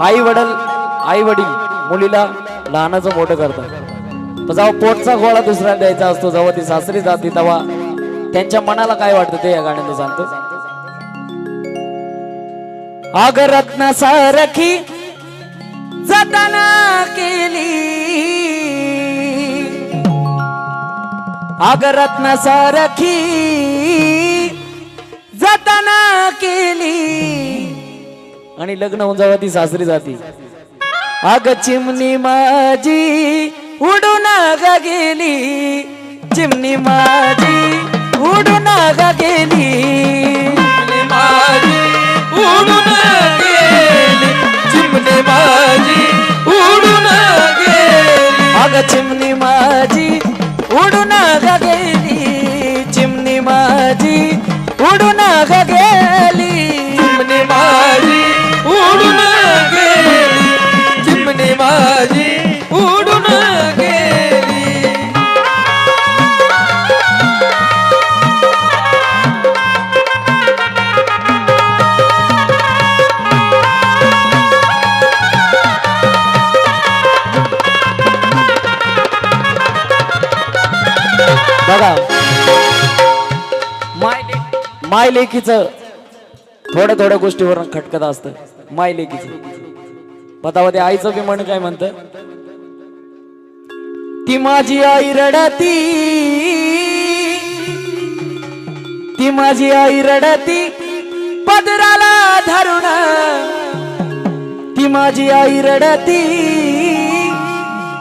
आई वडील मुलीला लहानाचं मोठं करतात. जेव्हा पोटचा गोळा दुसऱ्याला द्यायचा असतो, जेव्हा ती सासरी जाते तेव्हा त्यांच्या मनाला काय वाटतं ते या गाण्यात सांगतो. अग रत्न सारखी जतना केली, अग रत्न सारखी जतना केली, आणि लग्न होऊन जेव्हा ती सासरी जाती, अग चिमणी माझी उडून ग गेली, चिमणी माझी उडून ग गेली, चिमणी माझी उडून गेली, चिमणी माझी उडून गेली, अग चिमणी माझी उडून ग गेली, चिमणी माझी उडून ग गेली, चिमणी माझी उडून गेली, चिमणी माझी उडून गेली. बघा माय लेकीचं थोड्या गोष्टीवरून खटकत असतं. माय लेकीचं बतावा ते आईचं बी म्हण काय म्हणत, ती माझी आई रडती, ती माझी आई रडती पदराला धरून, ती माझी आई रडती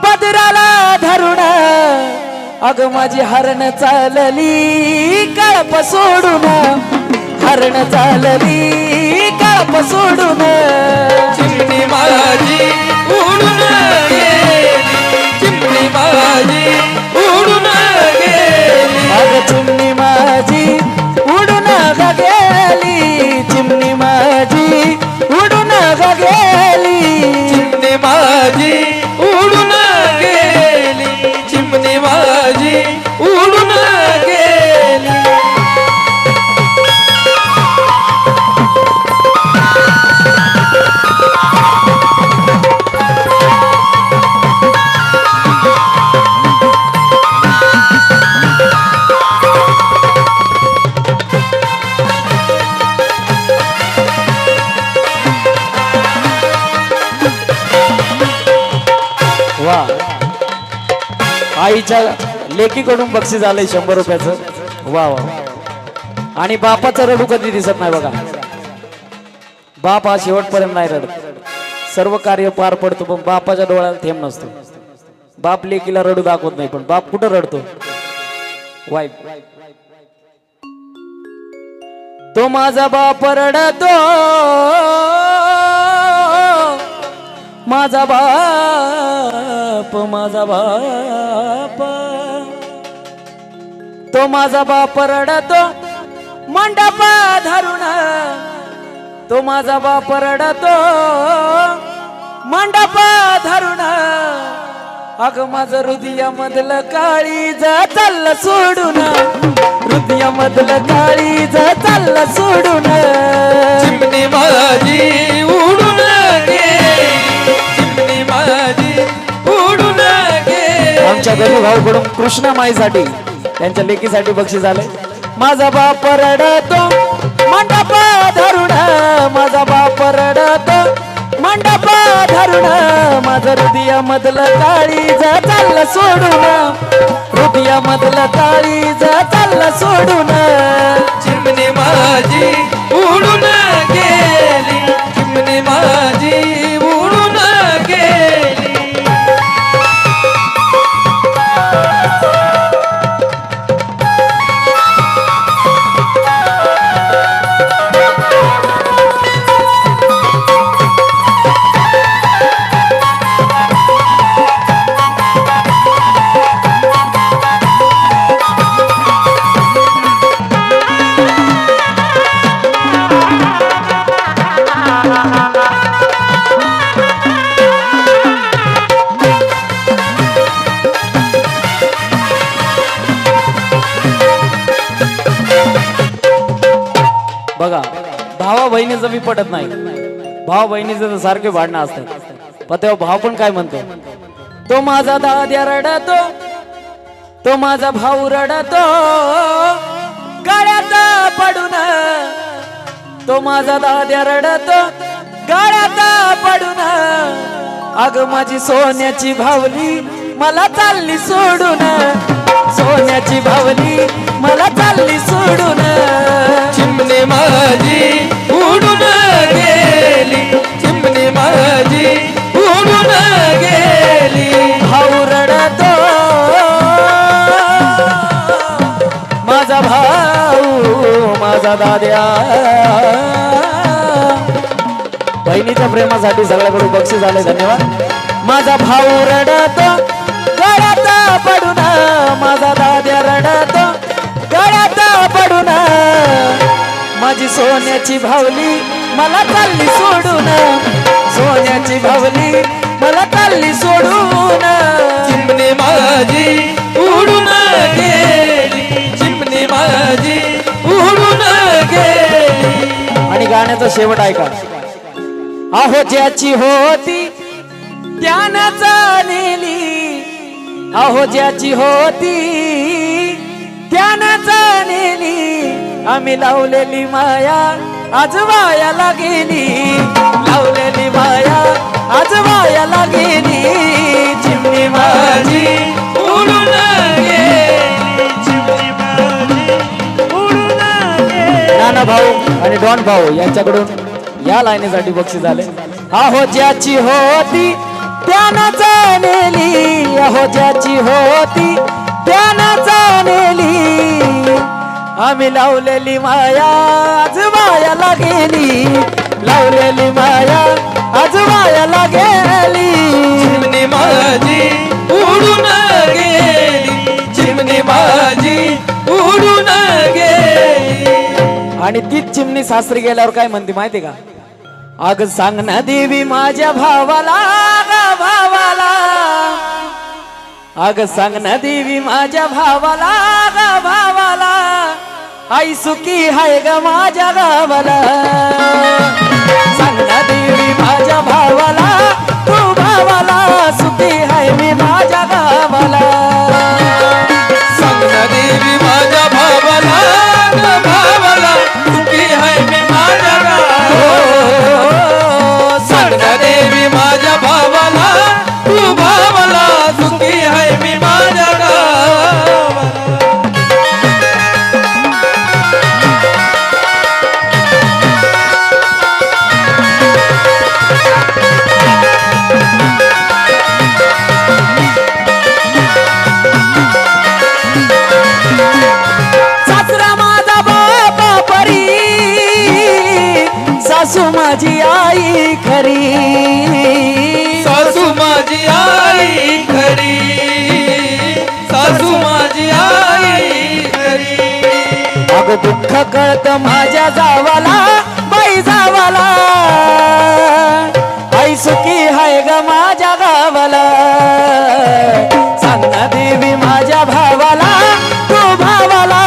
पदराला धरून, अग माझी हरण चालली कळप सोडून, हरण चालली कळप सोडून, चिमणी माझी उडून गेली, चिमणी माझी उडून गेली, अग चिमणी माझी उडून ग गेली, चिमणी माझी उडून ग गेली, चिमणी माझी उडून गेली, चिमणी माझी उडून गेली. वा, आईच्या लेकीकडून बक्षीस आलंय 100 रुपयाचं. वा वा. आणि बापाचं रडू कधी दिसत नाही बघा. बाप हा शेवटपर्यंत नाही रडत, सर्व कार्य पार पडतो पण बापाच्या डोळ्याला थेंब नसतो. बाप लेकीला रडू दाखवत नाही, पण बाप कुठं रडतो? वाईट. तो माझा बाप रडतो, माझा बाप, माझा बाप, तो माझा बाप रडतो मंडप धरून, तो माझा बाप रडतो मंडप धरून, अग माझं हृदयामधलं काळीज चाललं सोडून, हृदयामधलं काळीज चाललं सोडून, चिमणी माझी उडून गेली, चिमणी माझी उडून गेली. आमच्या गरीब भाऊकडून कृष्णामाईसाठी त्यांच्या लेकीसाठी बक्षीस आलंय. माझा बाप रडतो मंडप धरून, माझा बाप रडतो मंडप धरून, माझं हृदयामधलं काळीज चाललं सोडून, हृदयामधलं काळीज चाललं सोडून, चिमणी माझी उडून गेली, चिमणी माझी उडून गेली. बघा भावा बहिणीचं बी पटत नाही. भाऊ बहिणीचं तर सारखे भांडणं असतात पण तेव्हा भाऊ पण काय म्हणतो, तो माझा दाद्या रडतो, तो माझा भाऊ रडतो गाड्यात पडून, तो माझा दाद्या रडतो गाड्यात पडून, अग माझी सोन्याची भावली मला चालली सोडून, सोन्याची भावली मला चालली सोडून, चिमणे माझी उडून गेली, चिमणे माझी उडून गेली. भाऊ रडतो माझा भाऊ माझा दाद्या. बहिणीच्या प्रेमासाठी सगळ्याकडून बक्षीस झाले, धन्यवाद. माझा भाऊ रडतो गळ्यात पडून, माझा दाद्या रडतो गळ्यात पडून, माझी सोन्याची भावली मला चालली सोडून, सोन्याची भावली मला चालली सोडून, चिमणे माझी उडून गेली, चिमणे माझी उडून गेली. आणि गाण्याचा शेवट ऐका. अहो ज्याची होती त्यानं जाणली, अहो ज्याची होती त्यानं जाणली, आम्ही लावलेली माया आज वायाला गेली, लावलेली माया आज वायाला गेली, चिमणी माझी उडून गेली, चिमणे माझी उडून गेली. नाना भाऊ आणि डॉन भाऊ यांच्याकडून या लाईनीसाठी बक्षीस झाले. अहो ज्याची होती त्यानं जाणली, अहो ज्याची होती त्यानं जाणली, आम्ही लावलेली माया आज वायाला गेली, लावलेली माया आज वायाला गेली, चिमणे माझी उडून गेली, चिमणे माझी उडून गेली. आणि तीच चिमणी सासरी गेल्यावर काय म्हणते माहिती का, अग सांग ना देवी माझ्या भावाला ग भावाला, अग सांग ना देवी माझ्या भावाला ग भावाला, आई सुखी हाय ग माझ्या गावाला, सांग ना देवी माझ्या भावाला, तू भावाला सुखी हाय मी माझ्या गावाला, सांग ना देवी माझ्या भावाला, भावाला सुखी हाय मी माझ्या गावाला. सांग ना देवी माझ्या भावाला, तू भावाला सुखी हाय मी माझ्या गावाला. सासरा माझा बापा परी, सासू माझी आई खरी, सासू माझी आई खरी, सासू माझी आई खरी. अग दुःख कळत माझ्या जावाला, बाई जावाला, आई सुखी हाय ग माझ्या गावाला, सांग ना देवी माझ्या भावाला, तू भावाला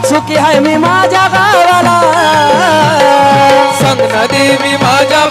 सुखी हाय मी माझ्या गावाला, सांग ना देवी माझ्या